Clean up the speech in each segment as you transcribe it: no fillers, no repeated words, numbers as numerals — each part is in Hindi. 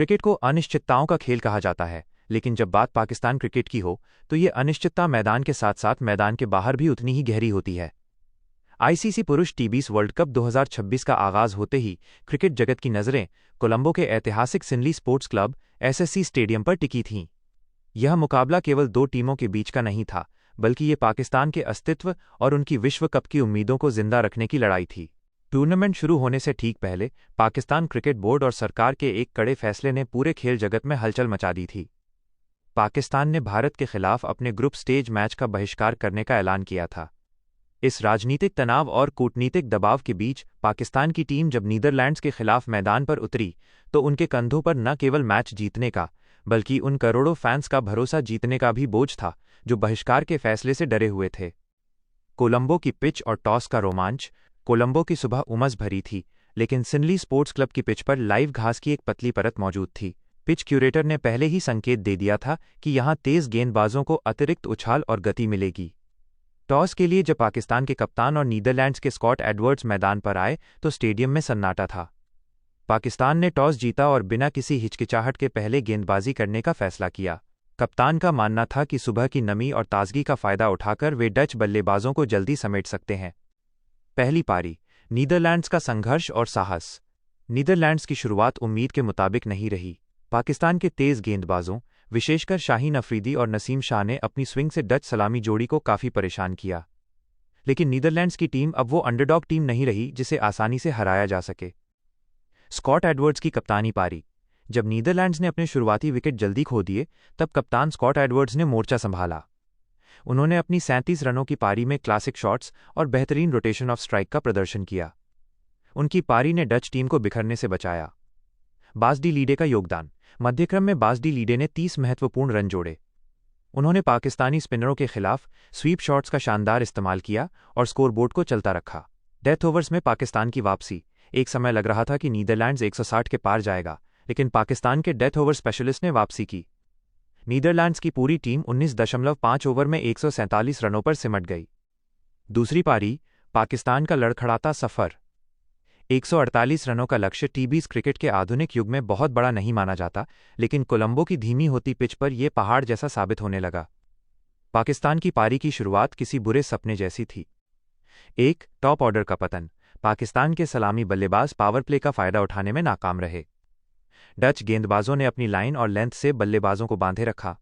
क्रिकेट को अनिश्चितताओं का खेल कहा जाता है, लेकिन जब बात पाकिस्तान क्रिकेट की हो तो ये अनिश्चितता मैदान के साथ साथ मैदान के बाहर भी उतनी ही गहरी होती है। आईसीसी पुरुष टी20 वर्ल्ड कप 2026 का आगाज होते ही क्रिकेट जगत की नज़रें कोलंबो के ऐतिहासिक सिनली स्पोर्ट्स क्लब एसएससी स्टेडियम पर टिकी थीं। यह मुकाबला केवल दो टीमों के बीच का नहीं था, बल्कि ये पाकिस्तान के अस्तित्व और उनकी विश्व कप की उम्मीदों को जिंदा रखने की लड़ाई थी। टूर्नामेंट शुरू होने से ठीक पहले पाकिस्तान क्रिकेट बोर्ड और सरकार के एक कड़े फैसले ने पूरे खेल जगत में हलचल मचा दी थी। पाकिस्तान ने भारत के खिलाफ अपने ग्रुप स्टेज मैच का बहिष्कार करने का ऐलान किया था। इस राजनीतिक तनाव और कूटनीतिक दबाव के बीच पाकिस्तान की टीम जब नीदरलैंड्स के खिलाफ मैदान पर उतरी तो उनके कंधों पर न केवल मैच जीतने का, बल्कि उन करोड़ों फैंस का भरोसा जीतने का भी बोझ था जो बहिष्कार के फैसले से डरे हुए थे। कोलंबो की पिच और टॉस का रोमांच। कोलंबो की सुबह उमस भरी थी, लेकिन सिनली स्पोर्ट्स क्लब की पिच पर लाइव घास की एक पतली परत मौजूद थी। पिच क्यूरेटर ने पहले ही संकेत दे दिया था कि यहां तेज गेंदबाजों को अतिरिक्त उछाल और गति मिलेगी। टॉस के लिए जब पाकिस्तान के कप्तान और नीदरलैंड्स के स्कॉट एडवर्ड्स मैदान पर आए तो स्टेडियम में सन्नाटा था। पाकिस्तान ने टॉस जीता और बिना किसी हिचकिचाहट के पहले गेंदबाजी करने का फैसला किया। कप्तान का मानना था कि सुबह की नमी और ताजगी का फायदा उठाकर वे डच बल्लेबाजों को जल्दी समेट सकते हैं। पहली पारी, नीदरलैंड्स का संघर्ष और साहस। नीदरलैंड्स की शुरुआत उम्मीद के मुताबिक नहीं रही। पाकिस्तान के तेज गेंदबाजों, विशेषकर शाहीन अफरीदी और नसीम शाह ने अपनी स्विंग से डच सलामी जोड़ी को काफी परेशान किया। लेकिन नीदरलैंड्स की टीम अब वो अंडरडॉग टीम नहीं रही जिसे आसानी से हराया जा सके। स्कॉट एडवर्ड्स की कप्तानी पारी। जब नीदरलैंड्स ने अपने शुरुआती विकेट जल्दी खो दिए, तब कप्तान स्कॉट एडवर्ड्स ने मोर्चा संभाला। उन्होंने अपनी 37 रनों की पारी में क्लासिक शॉट्स और बेहतरीन रोटेशन ऑफ स्ट्राइक का प्रदर्शन किया। उनकी पारी ने डच टीम को बिखरने से बचाया। बास डी लीडे का योगदान। मध्यक्रम में बास डी लीडे ने 30 महत्वपूर्ण रन जोड़े। उन्होंने पाकिस्तानी स्पिनरों के खिलाफ स्वीप शॉट्स का शानदार इस्तेमाल किया और स्कोरबोर्ड को चलता रखा। डेथ ओवर्स में पाकिस्तान की वापसी। एक समय लग रहा था कि नीदरलैंड्स 160 के पार जाएगा, लेकिन पाकिस्तान के डेथ ओवर स्पेशलिस्ट ने वापसी की। नीदरलैंड्स की पूरी टीम 19.5 ओवर में 147 रनों पर सिमट गई। दूसरी पारी, पाकिस्तान का लड़खड़ाता सफर। 148 रनों का लक्ष्य टी20 क्रिकेट के आधुनिक युग में बहुत बड़ा नहीं माना जाता, लेकिन कोलंबो की धीमी होती पिच पर यह पहाड़ जैसा साबित होने लगा। पाकिस्तान की पारी की शुरुआत किसी बुरे सपने जैसी थी। एक, टॉप ऑर्डर का पतन। पाकिस्तान के सलामी बल्लेबाज पावर प्ले का फायदा उठाने में नाकाम रहे। डच गेंदबाजों ने अपनी लाइन और लेंथ से बल्लेबाजों को बांधे रखा।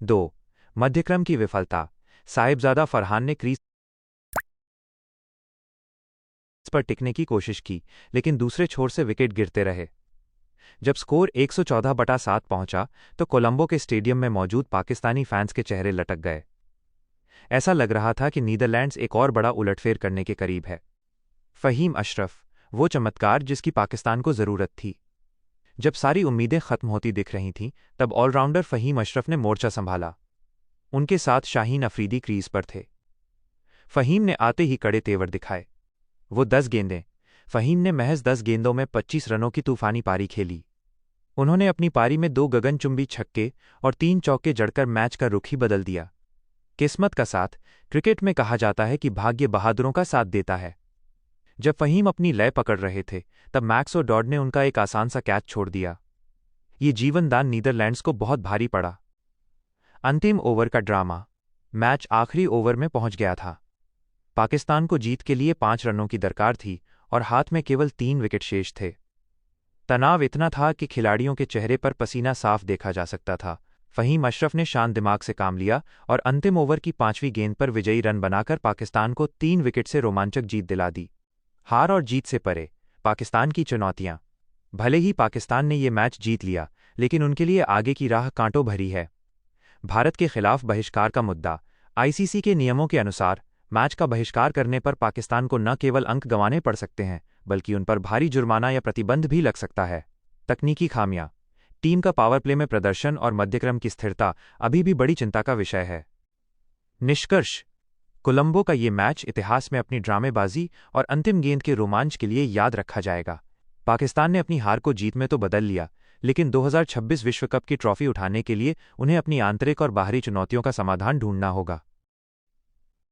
2, मध्यक्रम की विफलता। साहिबजादा फरहान ने क्रीज पर टिकने की कोशिश की, लेकिन दूसरे छोर से विकेट गिरते रहे। जब स्कोर 114/7 पहुंचा तो कोलंबो के स्टेडियम में मौजूद पाकिस्तानी फैंस के चेहरे लटक गए। ऐसा लग रहा था कि नीदरलैंड्स एक और बड़ा उलटफेर करने के करीब है। फहीम अशरफ, वो चमत्कार जिसकी पाकिस्तान को जरूरत थी। जब सारी उम्मीदें खत्म होती दिख रही थीं, तब ऑलराउंडर फहीम अशरफ ने मोर्चा संभाला। उनके साथ शाहीन अफरीदी क्रीज पर थे। फहीम ने आते ही कड़े तेवर दिखाए। वो 10 गेंदें। फहीम ने महज 10 गेंदों में 25 रनों की तूफानी पारी खेली। उन्होंने अपनी पारी में 2 गगनचुंबी छक्के और 3 चौके जड़कर मैच का रुख ही बदल दिया। किस्मत का साथ। क्रिकेट में कहा जाता है कि भाग्य बहादुरों का साथ देता है। जब फहीम अपनी लय पकड़ रहे थे, तब मैक्स डॉड ने उनका एक आसान सा कैच छोड़ दिया। ये जीवनदान नीदरलैंड्स को बहुत भारी पड़ा। अंतिम ओवर का ड्रामा। मैच आखिरी ओवर में पहुंच गया था। पाकिस्तान को जीत के लिए 5 रनों की दरकार थी और हाथ में केवल 3 विकेट शेष थे। तनाव इतना था कि खिलाड़ियों के चेहरे पर पसीना साफ देखा जा सकता था। फहीम अशरफ ने शांत दिमाग से काम लिया और अंतिम ओवर की 5वीं गेंद पर विजयी रन बनाकर पाकिस्तान को 3 विकेट से रोमांचक जीत दिला दी। हार और जीत से परे, पाकिस्तान की चुनौतियां। भले ही पाकिस्तान ने ये मैच जीत लिया, लेकिन उनके लिए आगे की राह कांटों भरी है। भारत के खिलाफ बहिष्कार का मुद्दा। आईसीसी के नियमों के अनुसार मैच का बहिष्कार करने पर पाकिस्तान को न केवल अंक गंवाने पड़ सकते हैं, बल्कि उन पर भारी जुर्माना या प्रतिबंध भी लग सकता है। तकनीकी खामियां। टीम का पावर प्ले में प्रदर्शन और मध्यक्रम की स्थिरता अभी भी बड़ी चिंता का विषय है। निष्कर्ष, कोलंबो का ये मैच इतिहास में अपनी ड्रामेबाजी और अंतिम गेंद के रोमांच के लिए याद रखा जाएगा। पाकिस्तान ने अपनी हार को जीत में तो बदल लिया, लेकिन 2026 विश्व कप की ट्रॉफी उठाने के लिए उन्हें अपनी आंतरिक और बाहरी चुनौतियों का समाधान ढूंढना होगा।